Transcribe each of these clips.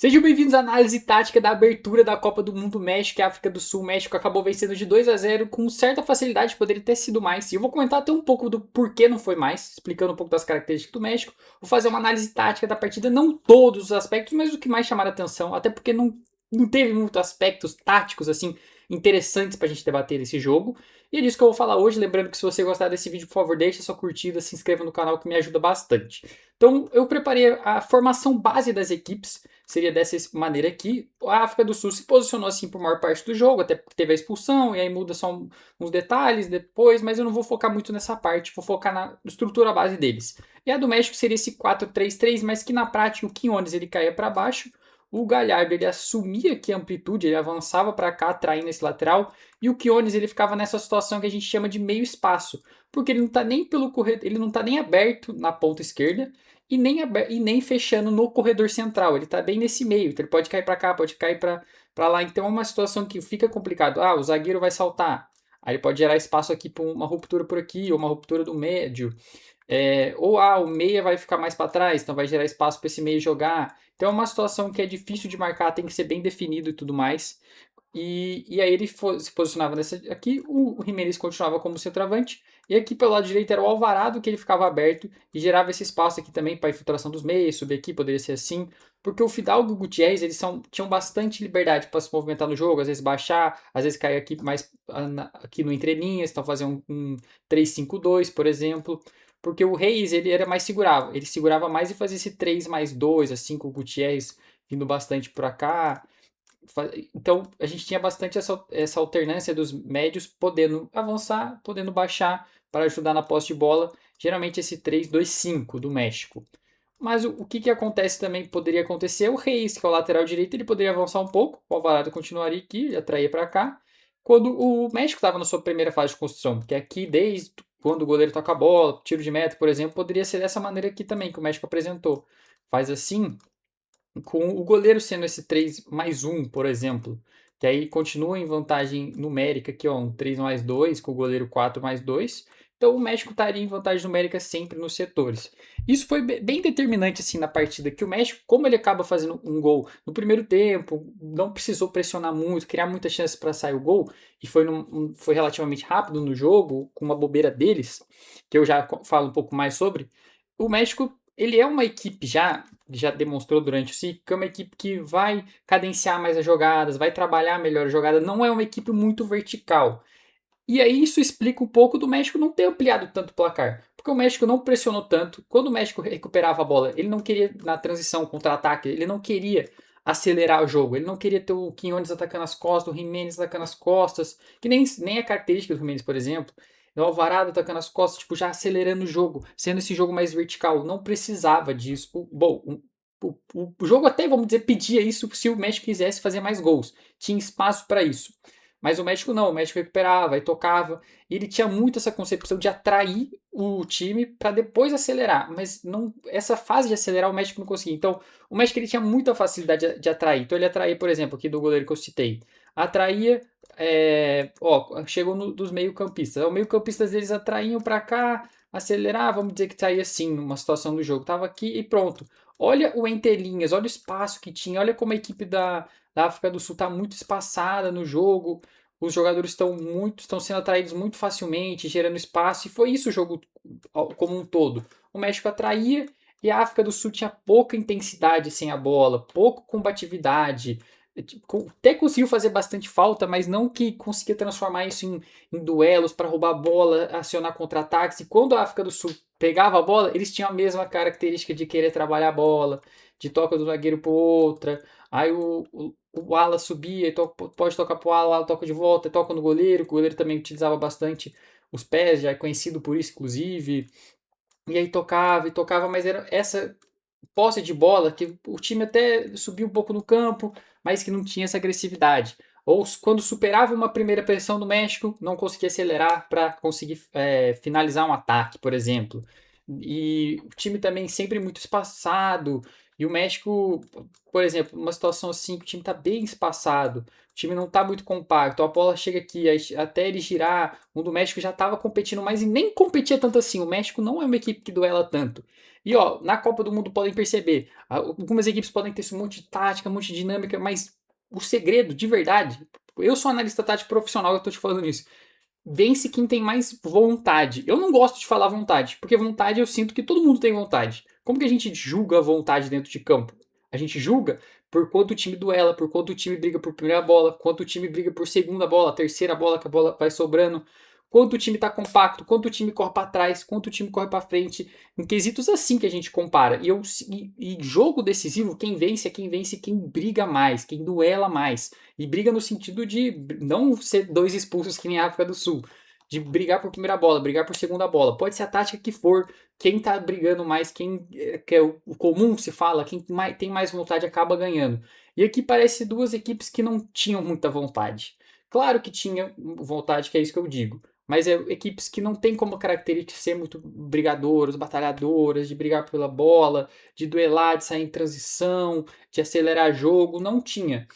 Sejam bem-vindos à análise tática da abertura da Copa do Mundo México e África do Sul. O México acabou vencendo de 2-0 com certa facilidade, poderia ter sido mais. E eu vou comentar até um pouco do porquê não foi mais, explicando um pouco das características do México. Vou fazer uma análise tática da partida, não todos os aspectos, mas o que mais chamar a atenção, até porque não teve muitos aspectos táticos assim interessantes pra gente debater nesse jogo. E é disso que eu vou falar hoje. Lembrando que se você gostar desse vídeo, por favor, deixa sua curtida, se inscreva no canal que me ajuda bastante. Então, eu preparei a formação base das equipes. Seria dessa maneira aqui. A África do Sul se posicionou assim por maior parte do jogo, até porque teve a expulsão, e aí muda só uns detalhes depois, mas eu não vou focar muito nessa parte, vou focar na estrutura base deles. E a do México seria esse 4-3-3, mas que na prática o Quinones ele caía para baixo, o Galhardo ele assumia aqui a amplitude, ele avançava para cá, traindo esse lateral, e o Quinones ele ficava nessa situação que a gente chama de meio espaço, porque ele não está nem pelo corredor, ele não está nem aberto na ponta esquerda, e nem fechando no corredor central. Ele está bem nesse meio. Então ele pode cair para cá, pode cair para lá. Então é uma situação que fica complicado. Ah, o zagueiro vai saltar. Aí ele pode gerar espaço aqui para uma ruptura por aqui, ou uma ruptura do médio. O meia vai ficar mais para trás, então vai gerar espaço para esse meio jogar. Então é uma situação que é difícil de marcar, tem que ser bem definido e tudo mais. E aí ele se posicionava nessa aqui, o Jimenez continuava como centroavante, e aqui pelo lado direito era o Alvarado que ele ficava aberto e gerava esse espaço aqui também para a infiltração dos meios, subir aqui, poderia ser assim, porque o Fidalgo e o Gutierrez eles tinham bastante liberdade para se movimentar no jogo, às vezes baixar, às vezes cair aqui mais aqui no entrelinhas, então fazer um 3-5-2, por exemplo, porque o Reis ele era mais segurava, ele segurava mais e fazia esse 3+2, assim, com o Gutierrez vindo bastante para cá. Então, a gente tinha bastante essa alternância dos médios podendo avançar, podendo baixar para ajudar na posse de bola. Geralmente esse 3-2-5 do México. Mas o que acontece também, poderia acontecer, o Reis, que é o lateral direito, ele poderia avançar um pouco, o Alvarado continuaria aqui, ele atraía para cá. Quando o México estava na sua primeira fase de construção, porque aqui, desde quando o goleiro toca a bola, tiro de meta, por exemplo, poderia ser dessa maneira aqui também, que o México apresentou. Faz assim, com o goleiro sendo esse 3+1, por exemplo, que aí continua em vantagem numérica aqui, ó, um 3+2, com o goleiro 4+2. Então o México estaria em vantagem numérica sempre nos setores. Isso foi bem determinante assim na partida, que o México, como ele acaba fazendo um gol no primeiro tempo, não precisou pressionar muito, criar muitas chances para sair o gol, e foi relativamente rápido no jogo, com uma bobeira deles, que eu já falo um pouco mais sobre. O México ele é uma equipe já demonstrou durante o ciclo que é uma equipe que vai cadenciar mais as jogadas, vai trabalhar melhor a jogada, não é uma equipe muito vertical. E aí isso explica um pouco do México não ter ampliado tanto o placar. Porque o México não pressionou tanto. Quando o México recuperava a bola, ele não queria, na transição contra-ataque, ele não queria acelerar o jogo. Ele não queria ter o Quinones atacando as costas, o Jimenez atacando as costas, que nem é característica do Jimenez, por exemplo. O Alvarado atacando as costas, tipo, já acelerando o jogo, sendo esse jogo mais vertical. Não precisava disso. O jogo até, vamos dizer, pedia isso se o México quisesse fazer mais gols. Tinha espaço para isso. Mas o México não, o México recuperava e tocava. E ele tinha muito essa concepção de atrair o time para depois acelerar. Mas não, essa fase de acelerar o México não conseguia. Então, o México ele tinha muita facilidade de atrair. Então, ele atraía, por exemplo, aqui do goleiro que eu citei. Atraía, chegou dos meio-campistas. Os meio-campistas eles atraíam para cá, acelerar, vamos dizer que saía assim, numa situação do jogo. Tava aqui e pronto. Olha o entrelinhas, olha o espaço que tinha, olha como a equipe da África do Sul está muito espaçada no jogo, os jogadores estão sendo atraídos muito facilmente, gerando espaço, e foi isso o jogo como um todo. O México atraía e a África do Sul tinha pouca intensidade sem a bola, pouca combatividade, até conseguiu fazer bastante falta, mas não que conseguia transformar isso em duelos para roubar a bola, acionar contra-ataques. E quando a África do Sul pegava a bola, eles tinham a mesma característica de querer trabalhar a bola, de toca do zagueiro para outra. Aí o ala subia, e pode tocar pro ala, o ala toca de volta, e toca no goleiro, o goleiro também utilizava bastante os pés, já é conhecido por isso, inclusive. E aí tocava e tocava, mas era essa posse de bola que o time até subia um pouco no campo, mas que não tinha essa agressividade. Ou quando superava uma primeira pressão do México, não conseguia acelerar para conseguir finalizar um ataque, por exemplo. E o time também sempre muito espaçado, E o México, por exemplo, numa situação assim, que o time tá bem espaçado, o time não tá muito compacto, a bola chega aqui, até ele girar, o do México já tava competindo mais e nem competia tanto assim. O México não é uma equipe que duela tanto. E ó, na Copa do Mundo podem perceber, algumas equipes podem ter esse monte de tática, um monte de dinâmica, mas o segredo, de verdade, eu sou analista tático profissional, eu tô te falando isso. Vence quem tem mais vontade. Eu não gosto de falar vontade, porque vontade eu sinto que todo mundo tem vontade. Como que a gente julga a vontade dentro de campo? A gente julga por quanto o time duela, por quanto o time briga por primeira bola, quanto o time briga por segunda bola, terceira bola, que a bola vai sobrando, quanto o time tá compacto, quanto o time corre para trás, quanto o time corre para frente. Em quesitos assim que a gente compara. E jogo decisivo, quem vence é quem briga mais, quem duela mais. E briga no sentido de não ser dois expulsos que nem a África do Sul. De brigar por primeira bola, brigar por segunda bola. Pode ser a tática que for. Quem tá brigando mais, quem que é o comum se fala, quem tem mais vontade acaba ganhando. E aqui parece duas equipes que não tinham muita vontade. Claro que tinha vontade, que é isso que eu digo. Mas é equipes que não tem como característica ser muito brigadoras, batalhadoras, de brigar pela bola, de duelar, de sair em transição, de acelerar jogo. Não tinha.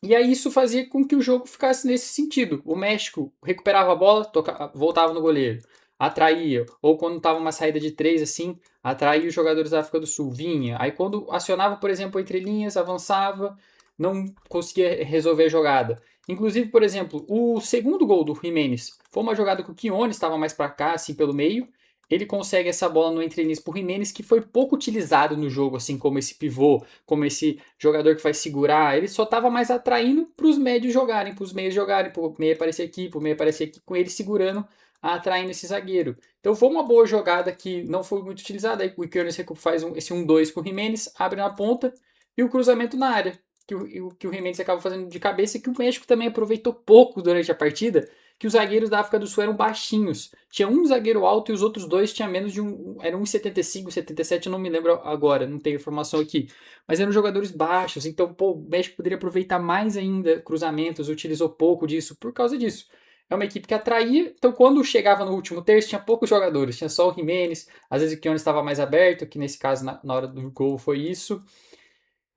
E aí isso fazia com que o jogo ficasse nesse sentido. O México recuperava a bola, voltava no goleiro, atraía. Ou quando estava uma saída de três assim, atraía os jogadores da África do Sul, vinha. Aí quando acionava, por exemplo, entre linhas, avançava, não conseguia resolver a jogada. Inclusive, por exemplo, o segundo gol do Jimenez foi uma jogada que o Kione estava mais para cá, assim, pelo meio. Ele consegue essa bola no entrelinhas por Jimenez, que foi pouco utilizado no jogo, assim como esse pivô, como esse jogador que vai segurar. Ele só estava mais atraindo para os médios jogarem, para os meios jogarem, para o meio aparecer aqui, para o meio aparecer aqui, com ele segurando, atraindo esse zagueiro. Então foi uma boa jogada que não foi muito utilizada. Aí o Icarus faz esse 1-2 com o Jimenez, abre na ponta e o cruzamento na área. Que o Jimenez acaba fazendo de cabeça, que o México também aproveitou pouco durante a partida, que os zagueiros da África do Sul eram baixinhos. Tinha um zagueiro alto e os outros dois tinham menos de um. Era 1,75, 77, eu não me lembro agora, não tenho informação aqui. Mas eram jogadores baixos, então pô, o México poderia aproveitar mais ainda cruzamentos, utilizou pouco disso por causa disso. É uma equipe que atraía, então quando chegava no último terço tinha poucos jogadores, tinha só o Jimenez, às vezes o Kione estava mais aberto, que nesse caso na hora do gol foi isso.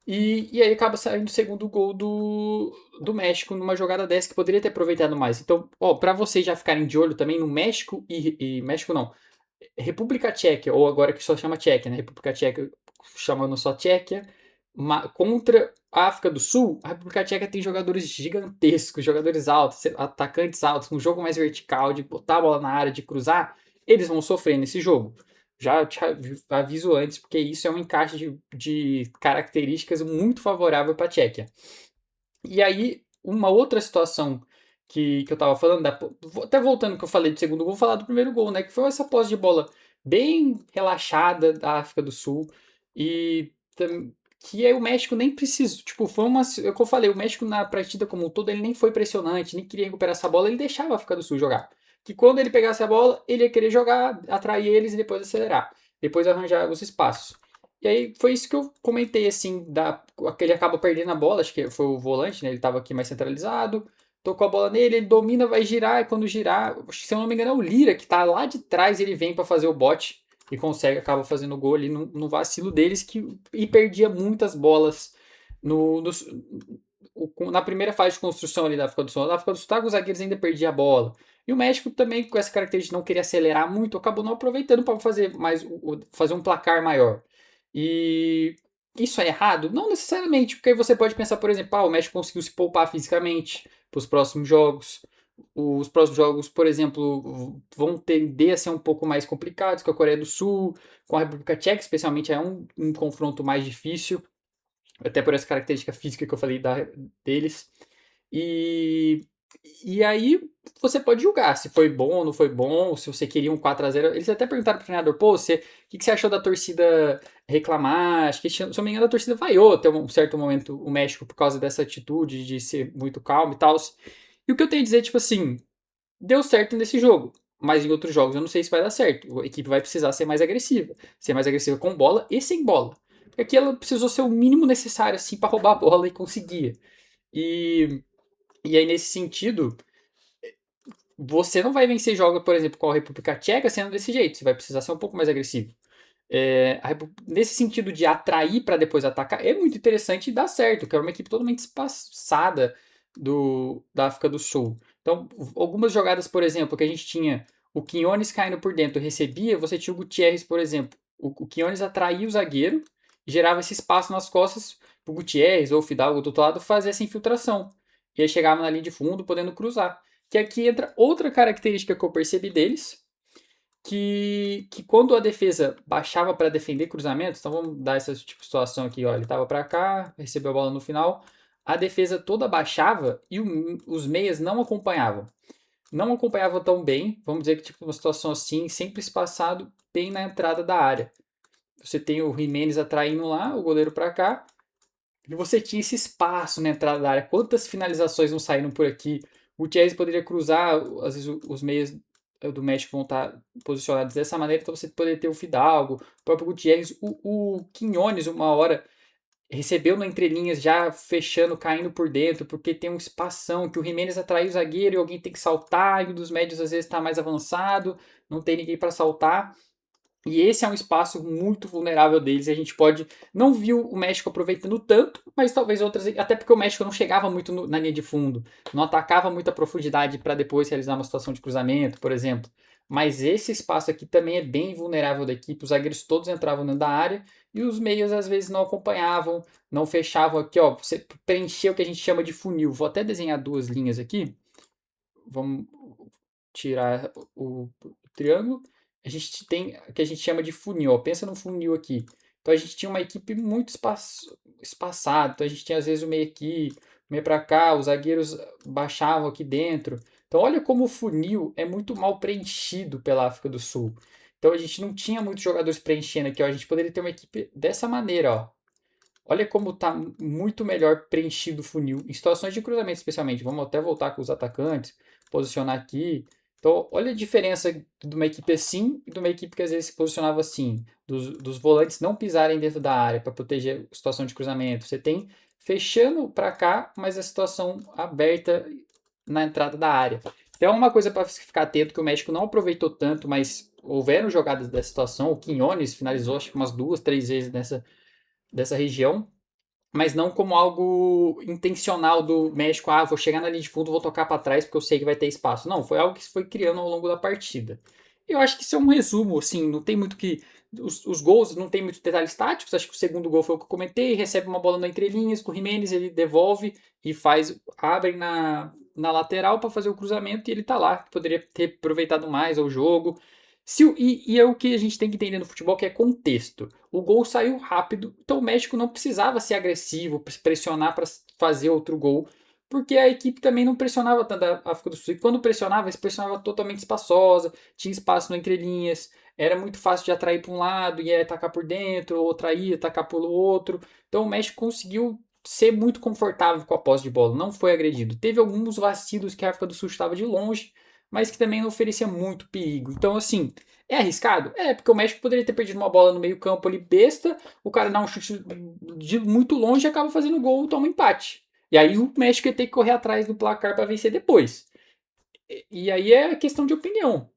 E aí acaba saindo o segundo gol do México numa jogada dessa que poderia ter aproveitado mais. Então, ó, para vocês já ficarem de olho também no México e México não, República Tcheca, ou agora que só chama Tchequia, né? República Tcheca chamando só Tchequia, contra a África do Sul, a República Tcheca tem jogadores gigantescos, jogadores altos, atacantes altos, um jogo mais vertical, de botar a bola na área, de cruzar, eles vão sofrer nesse jogo. Já te aviso antes, porque isso é um encaixe de características muito favorável para a Tchequia. E aí, uma outra situação que eu tava falando, até voltando ao que eu falei do segundo gol, vou falar do primeiro gol, né? Que foi essa posse de bola bem relaxada da África do Sul. E que aí o México nem precisou. Tipo, foi uma. É o que eu falei, o México na partida como um todo, ele nem foi pressionante, nem queria recuperar essa bola, ele deixava a África do Sul jogar. Que quando ele pegasse a bola, ele ia querer jogar, atrair eles e depois acelerar. Depois arranjar os espaços. E aí foi isso que eu comentei, assim, que ele acaba perdendo a bola, acho que foi o volante, né? Ele estava aqui mais centralizado, tocou a bola nele, ele domina, vai girar, e quando girar, se eu não me engano é o Lira, que está lá de trás, ele vem para fazer o bote e consegue, acaba fazendo o gol ali no vacilo deles, e perdia muitas bolas na primeira fase de construção ali da África do Sul. Na África do Sul, os zagueiros ainda perdiam a bola. E o México também, com essa característica de não querer acelerar muito, acabou não aproveitando para fazer um placar maior. E isso é errado? Não necessariamente, porque aí você pode pensar, por exemplo, o México conseguiu se poupar fisicamente para os próximos jogos. Os próximos jogos, por exemplo, vão tender a ser um pouco mais complicados com a Coreia do Sul, com a República Tcheca, especialmente é um confronto mais difícil, até por essa característica física que eu falei deles. E, e aí você pode julgar se foi bom ou não foi bom, se você queria um 4-0. Eles até perguntaram pro treinador, pô, o que você achou da torcida reclamar? Acho que, se eu não me engano, a torcida vaiou até um certo momento o México por causa dessa atitude de ser muito calmo e tal. E o que eu tenho a dizer, tipo assim, deu certo nesse jogo. Mas em outros jogos eu não sei se vai dar certo. A equipe vai precisar ser mais agressiva com bola e sem bola. Porque aqui ela precisou ser o mínimo necessário assim para roubar a bola e conseguia. E, e aí nesse sentido, você não vai vencer jogos, por exemplo, com a República Tcheca sendo desse jeito. Você vai precisar ser um pouco mais agressivo. Nesse sentido de atrair para depois atacar, é muito interessante e dá certo, que era uma equipe totalmente espaçada da África do Sul. Então, algumas jogadas, por exemplo, que a gente tinha o Quinones caindo por dentro, recebia, você tinha o Gutierrez, por exemplo. O Quinones atraía o zagueiro, gerava esse espaço nas costas para o Gutierrez ou o Fidalgo do outro lado fazer essa infiltração. E aí chegava na linha de fundo, podendo cruzar. Que aqui entra outra característica que eu percebi deles, que quando a defesa baixava para defender cruzamentos, então vamos dar essa tipo de situação aqui, ó, ele estava para cá, recebeu a bola no final, a defesa toda baixava e os meias não acompanhavam. Não acompanhavam tão bem, vamos dizer que tipo uma situação assim, sempre espaçado bem na entrada da área. Você tem o Jimenez atraindo lá, o goleiro para cá, e você tinha esse espaço na entrada da área. Quantas finalizações não saíram por aqui? O Chelsea poderia cruzar, às vezes os meias do México vão estar posicionados dessa maneira, então você poderia ter o Fidalgo, o próprio Gutierrez, o Quinones uma hora recebeu na entrelinhas já fechando, caindo por dentro, porque tem um espação que o Jimenez atraiu o zagueiro e alguém tem que saltar, e um dos médios às vezes está mais avançado, não tem ninguém para saltar. E esse é um espaço muito vulnerável deles. E a gente pode. Não viu o México aproveitando tanto, mas talvez outras. Até porque o México não chegava muito na linha de fundo. Não atacava muita profundidade para depois realizar uma situação de cruzamento, por exemplo. Mas esse espaço aqui também é bem vulnerável da equipe. Os zagueiros todos entravam dentro da área e os meios às vezes não acompanhavam, não fechavam aqui, ó. Você preencher o que a gente chama de funil. Vou até desenhar duas linhas aqui. Vamos tirar o triângulo. A gente tem o que a gente chama de funil. Ó. Pensa no funil aqui. Então a gente tinha uma equipe muito espaçada. Então a gente tinha às vezes o meio aqui, o meio para cá, os zagueiros baixavam aqui dentro. Então olha como o funil é muito mal preenchido pela África do Sul. Então a gente não tinha muitos jogadores preenchendo aqui. Ó. A gente poderia ter uma equipe dessa maneira, ó. Olha como está muito melhor preenchido o funil. Em situações de cruzamento, especialmente. Vamos até voltar com os atacantes, posicionar aqui. Então, olha a diferença de uma equipe assim e de uma equipe que às vezes se posicionava assim. Dos volantes não pisarem dentro da área para proteger a situação de cruzamento. Você tem fechando para cá, mas a situação aberta na entrada da área. Então, é uma coisa para ficar atento que o México não aproveitou tanto, mas houveram jogadas dessa situação. O Quinones finalizou acho que umas 2, 3 vezes dessa região, mas não como algo intencional do México, vou chegar na linha de fundo, vou tocar para trás porque eu sei que vai ter espaço. Não, foi algo que se foi criando ao longo da partida. Eu acho que isso é um resumo, assim, não tem muito que. Os gols não tem muitos detalhes táticos. Acho que o segundo gol foi o que eu comentei. Recebe uma bola na entrelinhas com o Jimenez, ele devolve e abre na lateral para fazer o cruzamento e ele tá lá. Poderia ter aproveitado mais o jogo. E é o que a gente tem que entender no futebol, que é contexto. O gol saiu rápido, então o México não precisava ser agressivo, pressionar para fazer outro gol, porque a equipe também não pressionava tanto a África do Sul. E quando pressionava, eles pressionavam totalmente espaçosa, tinha espaço no entrelinhas, era muito fácil de atrair para um lado e atacar por dentro, ou atrair, atacar pelo outro. Então o México conseguiu ser muito confortável com a posse de bola, não foi agredido. Teve alguns vacilos que a África do Sul estava de longe, mas que também não oferecia muito perigo. Então, assim, é arriscado? É, porque o México poderia ter perdido uma bola no meio-campo ali besta, o cara dá um chute de muito longe e acaba fazendo gol, toma um empate. E aí o México ia ter que correr atrás do placar para vencer depois. E aí é questão de opinião.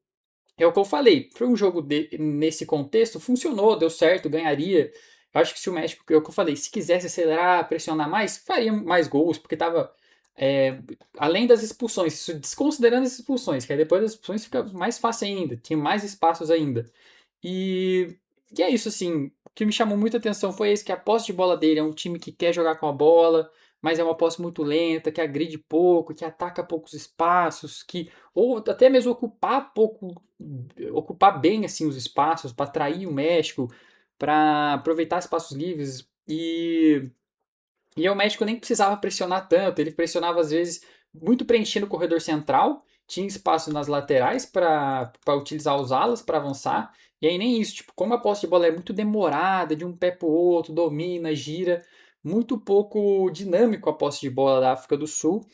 É o que eu falei. Foi um jogo nesse contexto, funcionou, deu certo, ganharia. Eu acho que se o México, é o que eu falei, se quisesse acelerar, pressionar mais, faria mais gols, porque tava. Além das expulsões, desconsiderando as expulsões, que aí depois das expulsões fica mais fácil ainda, tinha mais espaços ainda. E, e é isso, assim. O que me chamou muita atenção foi esse, que a posse de bola dele é um time que quer jogar com a bola, mas é uma posse muito lenta, que agride pouco, que ataca poucos espaços, que ou até mesmo ocupar bem assim os espaços para atrair o México, para aproveitar espaços livres e o México nem precisava pressionar tanto, ele pressionava às vezes muito preenchendo o corredor central, tinha espaço nas laterais para utilizar os alas para avançar, e aí nem isso, tipo, como a posse de bola é muito demorada, de um pé para o outro, domina, gira, muito pouco dinâmico a posse de bola da África do Sul,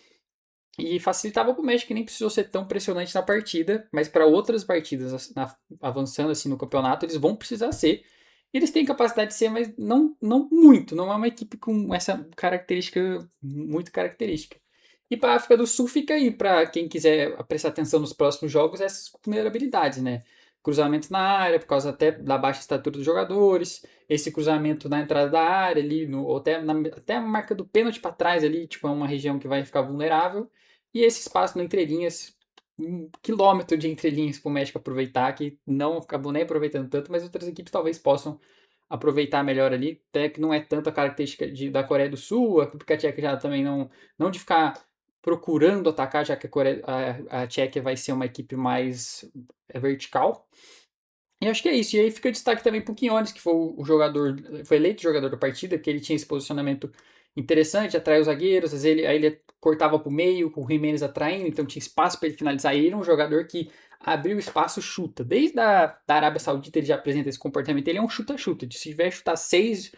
e facilitava para o México, que nem precisou ser tão pressionante na partida, mas para outras partidas, avançando assim no campeonato, eles vão precisar ser. Eles têm capacidade de ser, mas não muito. Não é uma equipe com essa característica, muito característica. E para a África do Sul fica aí, para quem quiser prestar atenção nos próximos jogos, essas vulnerabilidades, né? cruzamentos na área, por causa até da baixa estatura dos jogadores, esse cruzamento na entrada da área ali, ou até a marca do pênalti para trás ali, tipo, é uma região que vai ficar vulnerável, e esse espaço no entrelinhas, um quilômetro de entrelinhas para o México aproveitar, que não acabou nem aproveitando tanto, mas outras equipes talvez possam aproveitar melhor ali, até que não é tanto a característica da Coreia do Sul, a República Tcheca já também não de ficar procurando atacar, já que a Tchequia vai ser uma equipe mais vertical. E acho que é isso. E aí fica o destaque também pro Quinones, que foi o jogador, foi eleito jogador da partida, que ele tinha esse posicionamento interessante, atraiu os zagueiros, às vezes aí ele cortava pro meio, com o Jimenez atraindo, então tinha espaço para ele finalizar. E ele era um jogador que abriu espaço, chuta. Desde da Arábia Saudita ele já apresenta esse comportamento. Ele é um chuta-chuta. Se tiver chutar 6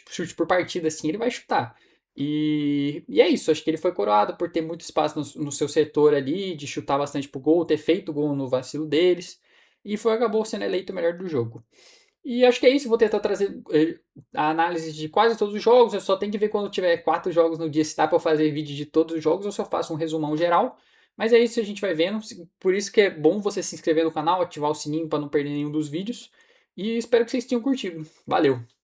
chutes por partida, assim, ele vai chutar. E é isso, acho que ele foi coroado por ter muito espaço no seu setor ali, de chutar bastante pro gol, ter feito gol no vacilo deles e acabou sendo eleito o melhor do jogo. E acho que é isso, vou tentar trazer a análise de quase todos os jogos, eu só tenho que ver quando tiver 4 jogos no dia se dá para fazer vídeo de todos os jogos ou se eu faço um resumão geral. Mas é isso, a gente vai vendo, por isso que é bom você se inscrever no canal, ativar o sininho para não perder nenhum dos vídeos. E espero que vocês tenham curtido. Valeu!